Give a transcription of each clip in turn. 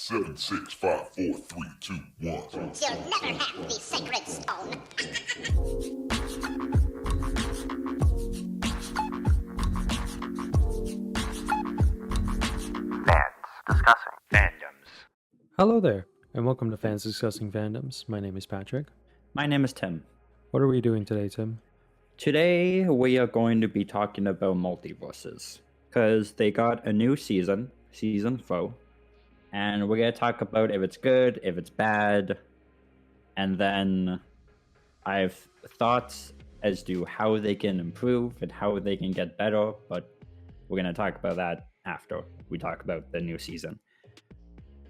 Seven, 6, 5, 4, 3, 2, 1. You'll never have the sacred stone. Fans Discussing Fandoms. Hello there, and welcome to Fans Discussing Fandoms. My name is Patrick. My name is Tim. What are we doing today, Tim? Today we are going to be talking about Multiversus because they got a new season 4, and we're going to talk about if it's good, if it's bad, and then I have thoughts as to how they can improve and how they can get better, but we're going to talk about that after we talk about the new season.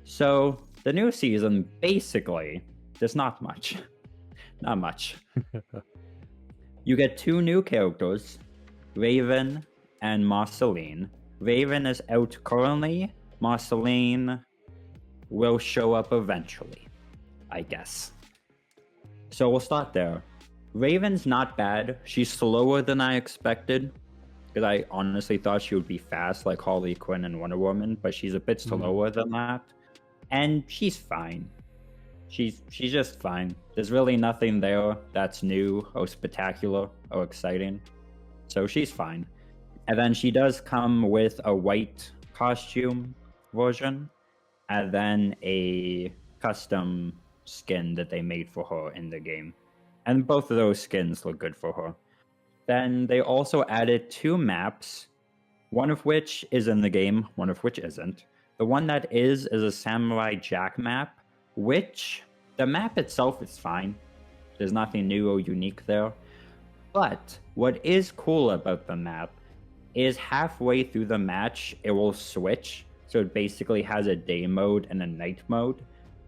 So, the new season, basically, there's not much. Not much. You get 2 new characters, Raven and Marceline. Raven is out currently. Marceline will show up eventually, I guess. So we'll start there. Raven's not bad. She's slower than I expected, because I honestly thought she would be fast like Harley Quinn and Wonder Woman, but she's a bit slower than that. And she's fine. She's just fine. There's really nothing there that's new or spectacular or exciting. So she's fine. And then she does come with a white costume version, and then a custom skin that they made for her in the game. And both of those skins look good for her. Then they also added 2 maps, one of which is in the game, one of which isn't. The one that is a Samurai Jack map, which the map itself is fine. There's nothing new or unique there. But what is cool about the map is halfway through the match, it will switch. So it basically has a day mode and a night mode.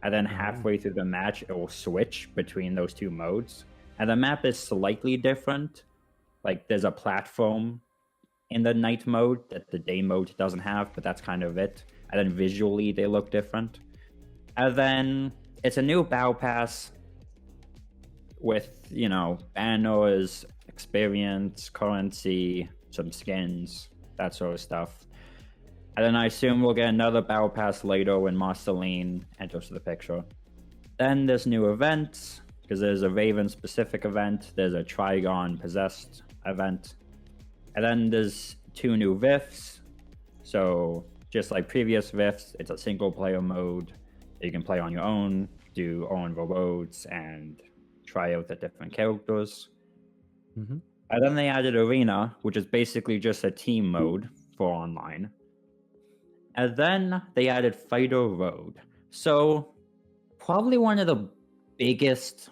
And then halfway through the match, it will switch between those 2 modes. And the map is slightly different. Like, there's a platform in the night mode that the day mode doesn't have, but that's kind of it. And then visually, they look different. And then it's a new battle pass with, banners, experience, currency, some skins, that sort of stuff. And then I assume we'll get another battle pass later when Marceline enters the picture. Then there's new events, because there's a Raven specific event, there's a Trigon possessed event. And then there's 2 new VIFs. So just like previous VIFs, it's a single player mode that you can play on your own, do own rewards, and try out the different characters. Mm-hmm. And then they added Arena, which is basically just a team mode for online. And then they added Fighter Road. So probably one of the biggest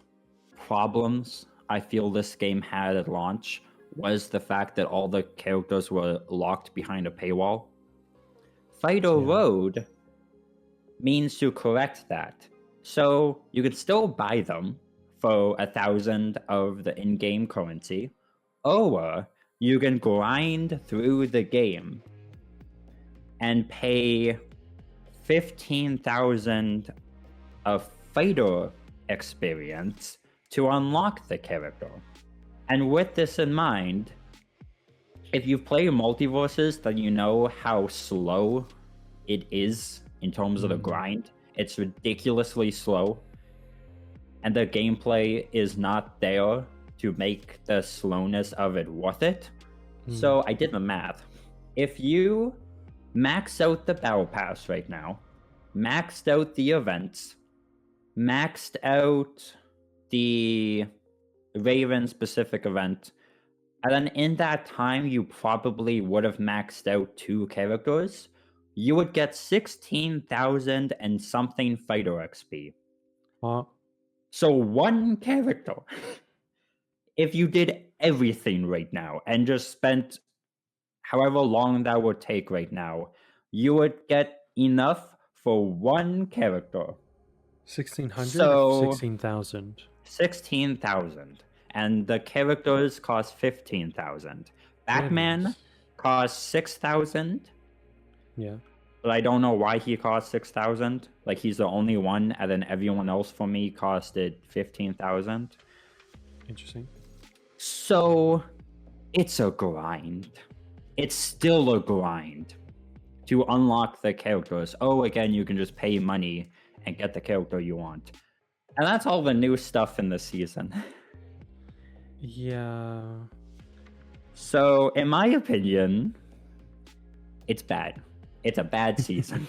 problems I feel this game had at launch was the fact that all the characters were locked behind a paywall. Fighter Road means to correct that. So you can still buy them for 1,000 of the in-game currency, or you can grind through the game and pay 15,000 of fighter experience to unlock the character. And with this in mind, if you've played Multiversus, then you know how slow it is in terms of the grind. It's ridiculously slow. And the gameplay is not there to make the slowness of it worth it. So I did the math. If you max out the battle pass right now, maxed out the events, maxed out the Raven specific event, and then in that time you probably would have maxed out 2 characters, you would get 16,000 and something fighter XP. So 1 character, if you did everything right now and just spent however long that would take right now, you would get enough for 1 character. 1,600 or 16,000? 16,000. And the characters cost 15,000. Batman costs 6,000. Yeah. But I don't know why he cost 6,000. Like, he's the only one, and then everyone else for me costed 15,000. Interesting. So, it's a grind. It's still a grind. to unlock the characters. Oh, again, you can just pay money and get the character you want. And that's all the new stuff in this season. Yeah. So, in my opinion, it's bad. It's a bad season.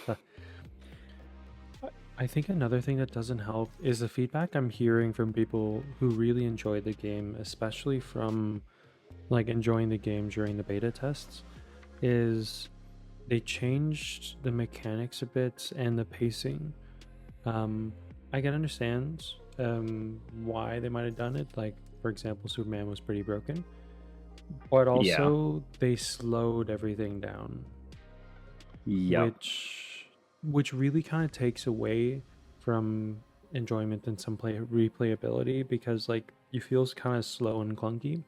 I think another thing that doesn't help is the feedback I'm hearing from people who really enjoyed the game, especially from like enjoying the game during the beta tests, is they changed the mechanics a bit and the pacing. I can understand why they might have done it. Like, for example, Superman was pretty broken, but also they slowed everything down, Yep. which really kind of takes away from enjoyment and some replayability, because like you feel kind of slow and clunky.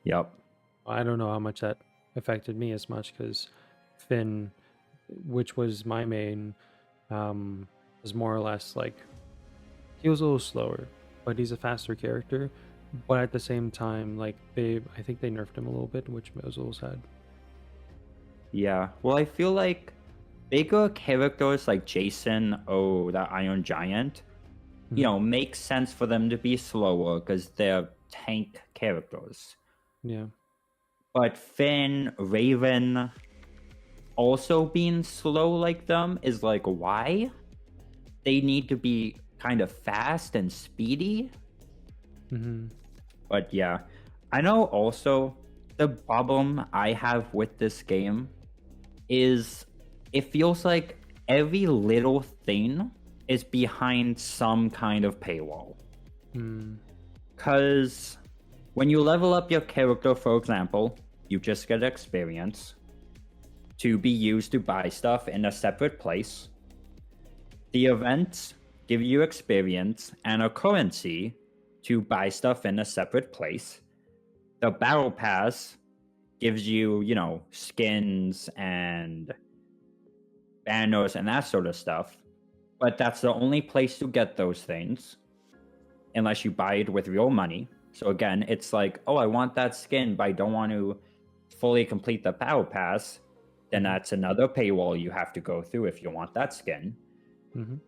Yep. I don't know how much that affected me as much, because Finn, which was my main, was more or less like he was a little slower, but he's a faster character. But at the same time, like I think they nerfed him a little bit, which was a little sad. Yeah. Well, I feel like bigger characters like Jason, the Iron Giant, makes sense for them to be slower because they're tank characters. Yeah. But Finn, Raven, also being slow like them is like, why? They need to be kind of fast and speedy. But yeah, I know also the problem I have with this game is it feels like every little thing is behind some kind of paywall. Because when you level up your character, for example, you just get experience to be used to buy stuff in a separate place. The events give you experience and a currency to buy stuff in a separate place. The battle pass gives you, skins and banners and that sort of stuff. But that's the only place to get those things, unless you buy it with real money. So again, it's like, oh, I want that skin, but I don't want to fully complete the battle pass. Then that's another paywall you have to go through if you want that skin. And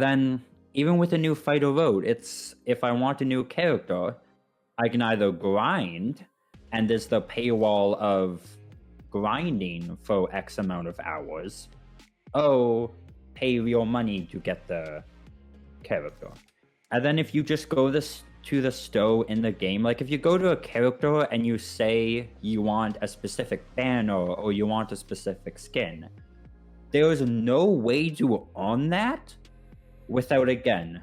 then even with a new fighter road, it's if I want a new character, I can either grind, and there's the paywall of grinding for X amount of hours. Oh, pay real money to get the character. And then if you just go to the store in the game, like if you go to a character and you say you want a specific banner or you want a specific skin, there is no way to earn that without, again,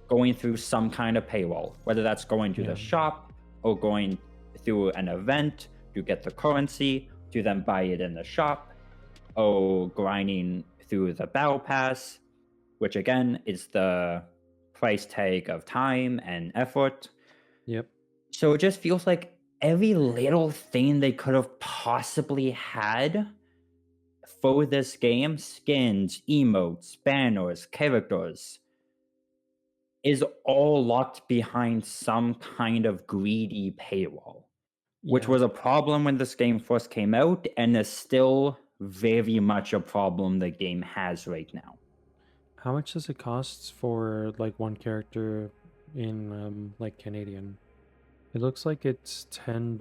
going through some kind of paywall, whether that's going to the shop or going through an event to get the currency to then buy it in the shop, or grinding through the battle pass, which again is the price tag of time and effort. Yep. So it just feels like every little thing they could have possibly had for this game, skins, emotes, banners, characters, is all locked behind some kind of greedy paywall, which was a problem when this game first came out, and is still very much a problem the game has right now. How much does it cost for like one character in like Canadian? It looks like it's $10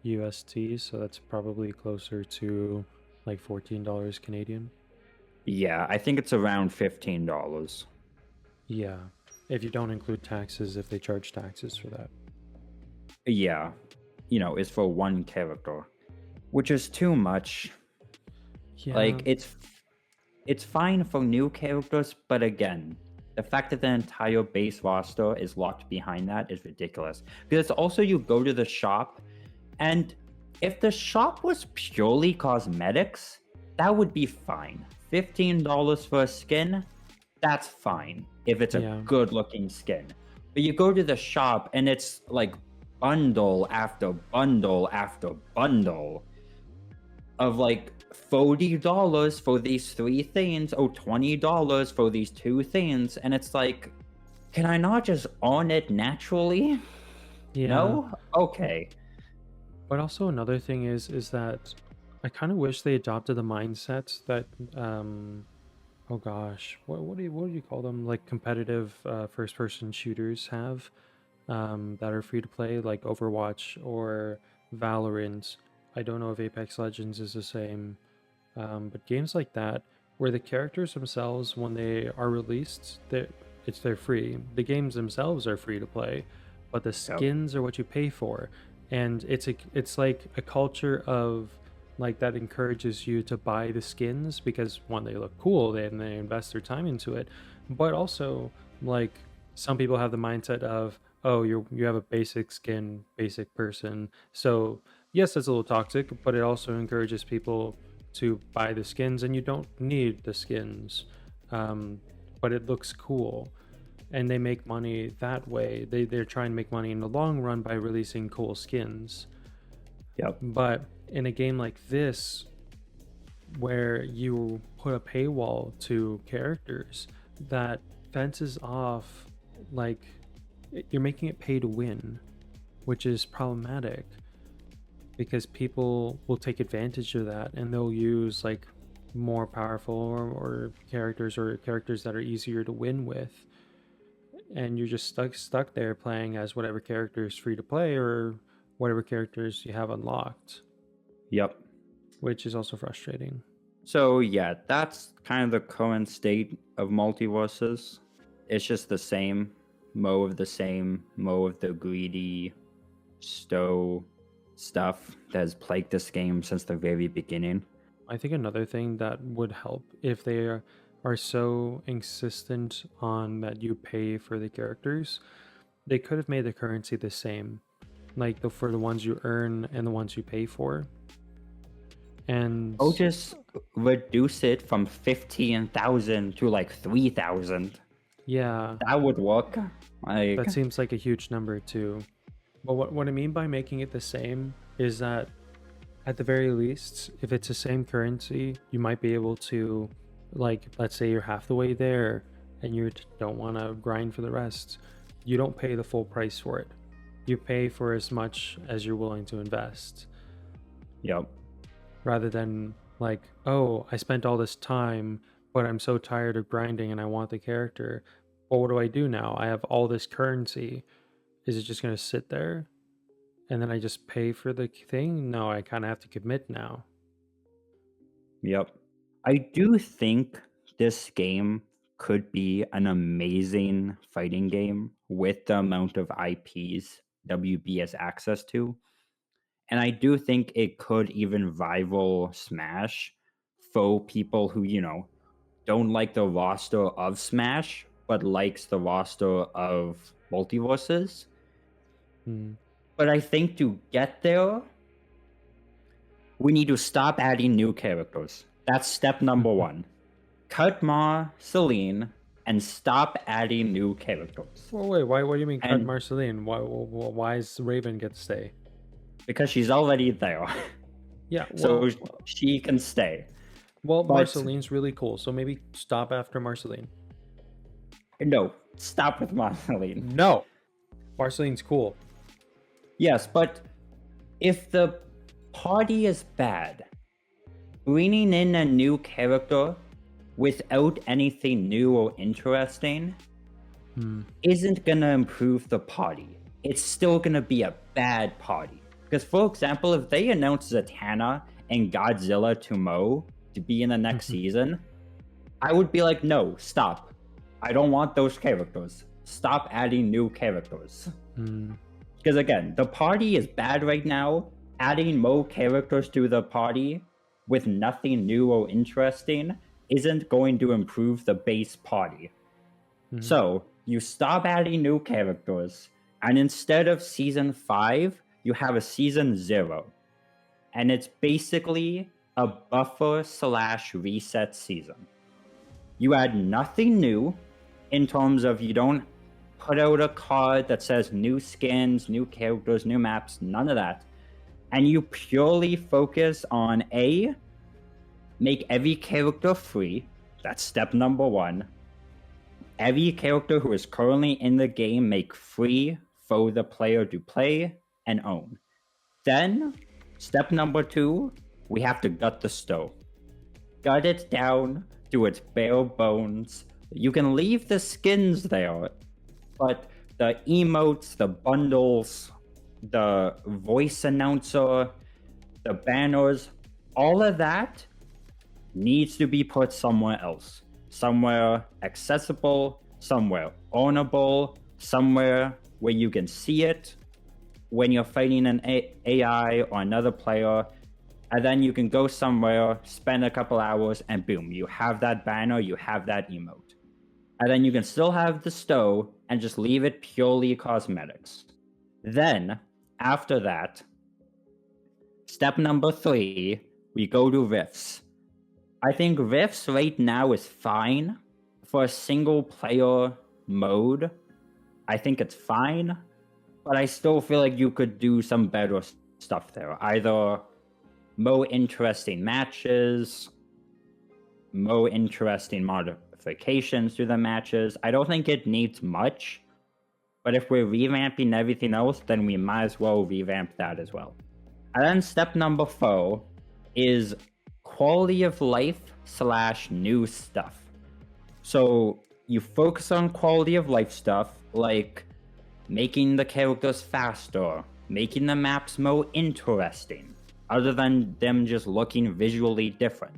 USD, so that's probably closer to like $14 Canadian. Yeah, I think it's around $15. Yeah, if you don't include taxes, if they charge taxes for that. Yeah, it's for one character, which is too much. Yeah. Like, it's fine for new characters, but again, the fact that the entire base roster is locked behind that is ridiculous. Because also you go to the shop, and if the shop was purely cosmetics, that would be fine. $15 for a skin, that's fine if it's a good looking skin. But you go to the shop and it's like bundle after bundle after bundle of like $40 for these 3 things, or $20 for these 2 things, and it's like, can I not just earn it naturally? Yeah. No? Okay. But also another thing is that I kind of wish they adopted the mindset that oh gosh, what do you call them? Like competitive first person shooters have that are free to play, like Overwatch or Valorant. I don't know if Apex Legends is the same, but games like that where the characters themselves, when they are released, they're free. The games themselves are free to play, but the Yep. skins are what you pay for, and it's like a culture of like that encourages you to buy the skins because one, they look cool, and they invest their time into it, but also like some people have the mindset of, oh, you have a basic skin, basic person. So yes, that's a little toxic, but it also encourages people to buy the skins, and you don't need the skins, um, but it looks cool, and they make money that way. They're trying to make money in the long run by releasing cool skins. Yep. But in a game like this, where you put a paywall to characters, that fences off, like, you're making it pay to win, which is problematic because people will take advantage of that, and they'll use like more powerful or characters that are easier to win with, and you're just stuck there playing as whatever character is free to play or whatever characters you have unlocked, Yep. which is also frustrating. So yeah, that's kind of the current state of Multiversus. It's just the same, more of the same, more of the greedy, stow stuff that has plagued this game since the very beginning. I think another thing that would help if they are so insistent on that you pay for the characters, they could have made the currency the same, like for the ones you earn and the ones you pay for. And Oh, just reduce it from 15,000 to like 3,000. yeah, That would work. Like, that seems like a huge number too. But what I mean by making it the same is that at the very least, if it's the same currency, you might be able to, like, let's say you're half the way there and you don't want to grind for the rest, you don't pay the full price for it. You pay for as much as you're willing to invest, yep. rather than like, oh, I spent all this time, but I'm so tired of grinding and I want the character. But what do I do now? I have all this currency. Is it just going to sit there? And then I just pay for the thing? No, I kind of have to commit now. Yep. I do think this game could be an amazing fighting game with the amount of IPs WB has access to. And I do think it could even rival Smash for people who, don't like the roster of Smash, but likes the roster of Multiverses. Hmm. But I think to get there, we need to stop adding new characters. That's step number one. Cut Marceline and stop adding new characters. Well, wait, why? What do you mean cut And- Marceline? Why is Raven get to stay? Because she's already there. Yeah, So well, she can stay. well, but- Marceline's really cool, so maybe stop after Marceline. No, stop with Marceline. No, Marceline's cool. Yes, but if the party is bad, bringing in a new character without anything new or interesting isn't gonna improve the party. It's still gonna be a bad party. Because, for example, if they announce Zatanna and Godzilla Tomorrow to be in the next season, I would be like, no, stop. I don't want those characters. Stop adding new characters. Because again, the party is bad right now. Adding more characters to the party with nothing new or interesting isn't going to improve the base party. So you stop adding new characters, and instead of season 5, you have a season 0. And it's basically a buffer/reset season. You add nothing new in terms of you don't put out a card that says new skins, new characters, new maps, none of that. And you purely focus on A, make every character free. That's step number 1. Every character who is currently in the game make free for the player to play and own. Then, step number 2, we have to gut the stove. Gut it down to its bare bones. You can leave the skins there, but the emotes, the bundles, the voice announcer, the banners, all of that needs to be put somewhere else. Somewhere accessible, somewhere ownable, somewhere where you can see it when you're fighting an AI or another player. And then you can go somewhere, spend a couple hours, and boom, you have that banner, you have that emote. And then you can still have the stow and just leave it purely cosmetics. Then, after that, step number 3, we go to Rifts. I think Rifts right now is fine for a single player mode. I think it's fine, but I still feel like you could do some better stuff there. Either more interesting matches, more interesting modifications to the matches. I don't think it needs much, but if we're revamping everything else, then we might as well revamp that as well. And then step number 4 is quality of life / new stuff. So you focus on quality of life stuff like making the characters faster, making the maps more interesting, other than them just looking visually different,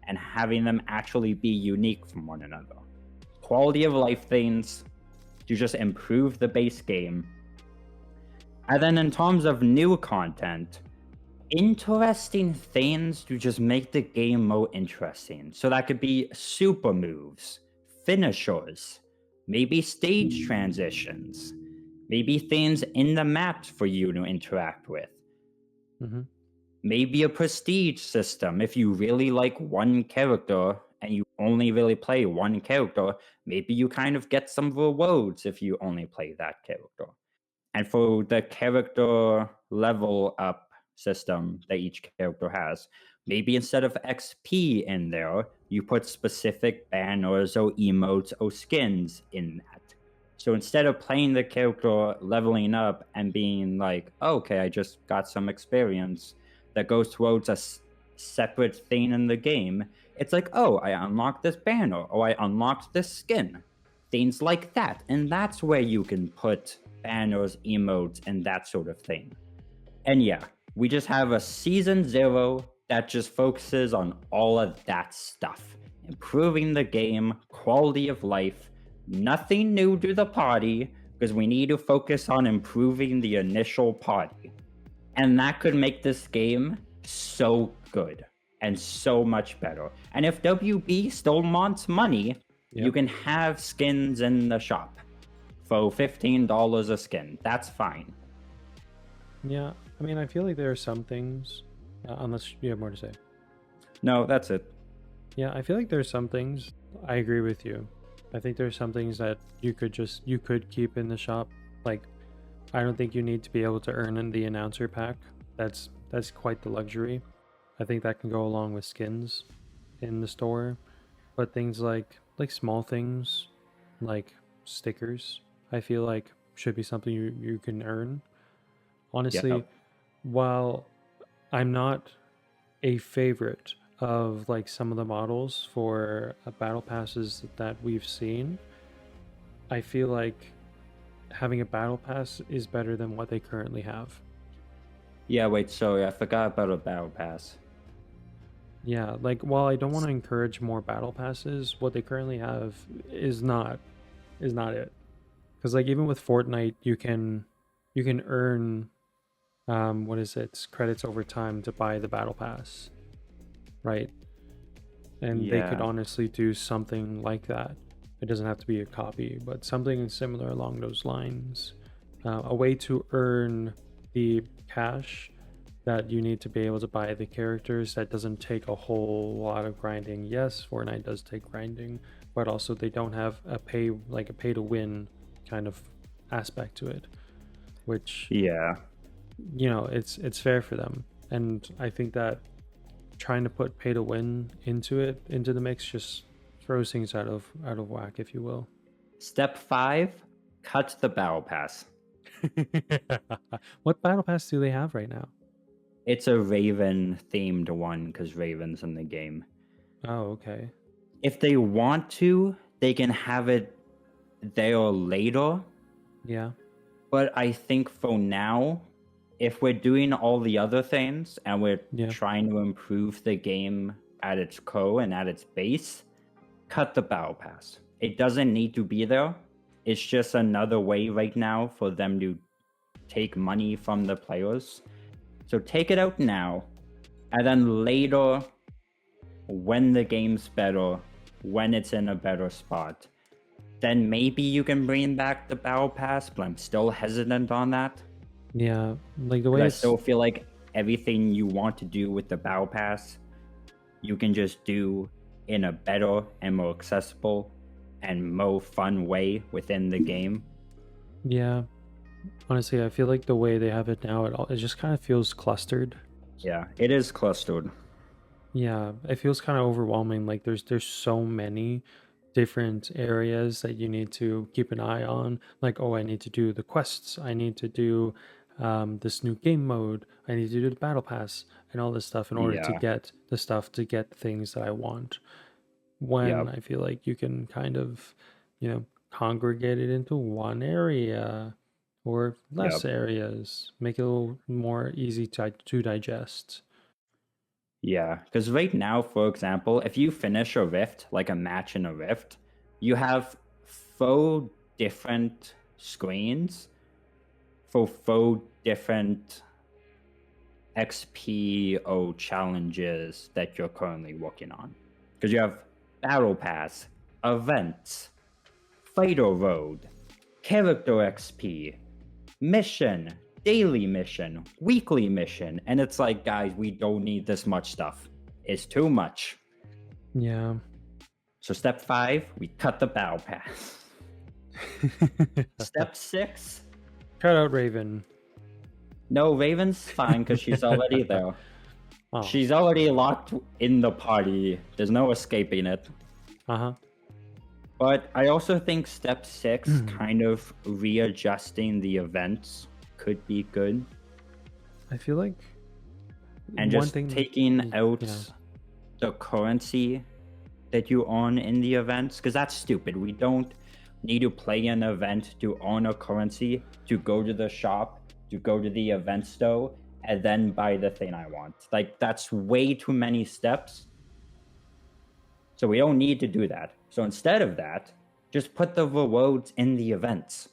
and having them actually be unique from one another. Quality of life things to just improve the base game. And then in terms of new content, interesting things to just make the game more interesting. So that could be super moves, finishers, maybe stage transitions, maybe things in the maps for you to interact with. Mm-hmm. Maybe a prestige system. If you really like one character and you only really play one character, maybe you kind of get some rewards if you only play that character. And for the character level up system that each character has, maybe instead of XP in there, you put specific banners or emotes or skins in that. So instead of playing the character leveling up and being like, oh, okay, I just got some experience that goes towards a separate thing in the game, it's like, oh, I unlocked this banner or I unlocked this skin. Things like that. And that's where you can put banners, emotes, and that sort of thing. And yeah, we just have a season 0 that just focuses on all of that stuff. Improving the game, quality of life, nothing new to the party, because we need to focus on improving the initial party. And that could make this game so good and so much better. And if WB still wants money, you can have skins in the shop for $15 a skin. That's fine. Yeah, I mean, I feel like there are some things, unless you have more to say. No, that's it. Yeah, I feel like there's some things, I agree with you. I think there's some things that you could keep in the shop. Like, I don't think you need to be able to earn in the announcer pack. That's quite the luxury. I think that can go along with skins in the store. But things like small things, like stickers, I feel like should be something you can earn. Honestly, while I'm not a favorite of like some of the models for battle passes that we've seen, I feel like having a battle pass is better than what they currently have. Yeah, wait, sorry, I forgot about a battle pass. Yeah, like while I don't want to encourage more battle passes, what they currently have is not it. Because like even with Fortnite, you can earn what is it, credits over time to buy the battle pass, right? And they could honestly do something like that. It doesn't have to be a copy, but something similar along those lines. A way to earn the cash that you need to be able to buy the characters that doesn't take a whole lot of grinding. Yes, Fortnite does take grinding, but also they don't have a pay to win kind of aspect to it, which it's fair for them. And I think that trying to put pay to win into the mix just throws things out of whack, if you will. Step 5, cut the battle pass. What battle pass do they have right now? It's a Raven themed one because Raven's in the game. Oh, okay. If they want to, they can have it there later. Yeah. But I think for now, if we're doing all the other things and we're Yeah. trying to improve the game at its core and at its base, cut the battle pass. It doesn't need to be there. It's just another way right now for them to take money from the players. So take it out now, and then later, when the game's better, when it's in a better spot, then maybe you can bring back the battle pass, but I'm still hesitant on that. Yeah. Like the way I it's still feel like everything you want to do with the battle pass, you can just do in a better and more accessible and more fun way within the game. Yeah. Honestly, I feel like the way they have it now, it just kind of feels clustered. Yeah, it is clustered. Yeah, it feels kind of overwhelming. Like there's so many different areas that you need to keep an eye on. Like, oh, I need to do the quests. I need to do this new game mode. I need to do the battle pass and all this stuff in order to Yeah. get the stuff to get the things that I want. When Yep. I feel like you can kind of, congregate it into one area or less areas, make it a little more easy to digest. Yeah, because right now, for example, if you finish a rift, like a match in a rift, you have 4 different screens for 4 different XP or challenges that you're currently working on. Because you have Battle Pass, Events, Fighter Road, Character XP, Mission, Daily Mission, Weekly Mission, and it's like, guys, we don't need this much stuff. It's too much. Yeah. So step 5, we cut the Battle Pass. Step 6, Cut out Raven. no, Raven's fine because she's already there. Oh. She's already locked in the party. There's no escaping it. Uh-huh. But I also think step 6, kind of readjusting the events, could be good. I feel like And one just thing taking out yeah. the currency that you own in the events, because that's stupid. We don't need to play an event to own a currency, to go to the shop, to go to the event store, and then buy the thing I want. Like, that's way too many steps. So we don't need to do that. So instead of that, just put the rewards in the events.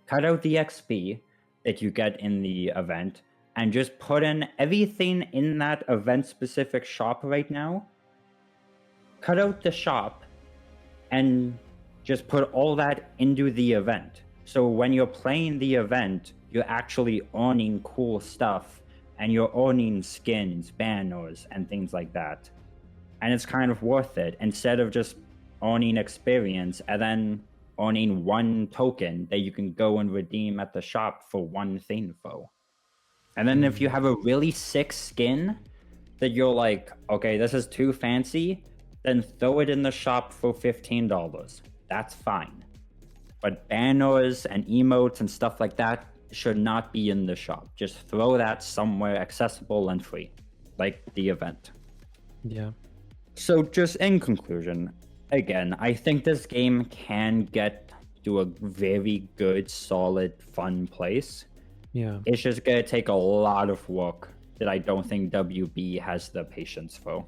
Cut out the XP that you get in the event and just put in everything in that event-specific shop right now. Cut out the shop and just put all that into the event. So when you're playing the event, you're actually owning cool stuff and you're owning skins, banners, and things like that. And it's kind of worth it instead of just owning experience and then owning one token that you can go and redeem at the shop for one thing for. And then if you have a really sick skin that you're like, okay, this is too fancy, then throw it in the shop for $15. That's fine. But banners and emotes and stuff like that should not be in the shop. Just throw that somewhere accessible and free, like the event. Yeah. So just in conclusion, again, I think this game can get to a very good, solid, fun place. Yeah. It's just gonna take a lot of work that I don't think WB has the patience for.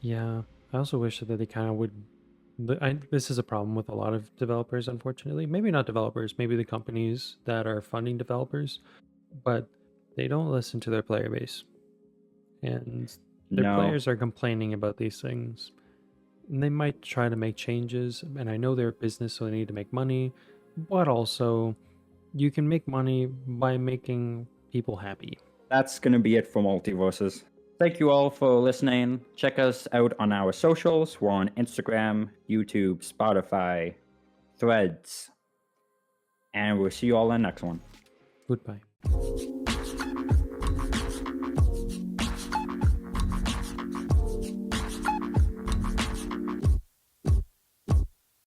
Yeah. I also wish that they kind of would. This is a problem with a lot of developers, unfortunately. Maybe not developers, maybe the companies that are funding developers, but they don't listen to their player base. And their players are complaining about these things. And they might try to make changes, and I know they're a business, so they need to make money, but also you can make money by making people happy. That's going to be it for Multiversus. Thank you all for listening. Check us out on our socials. We're on Instagram, YouTube, Spotify, Threads. And we'll see you all in the next one. Goodbye.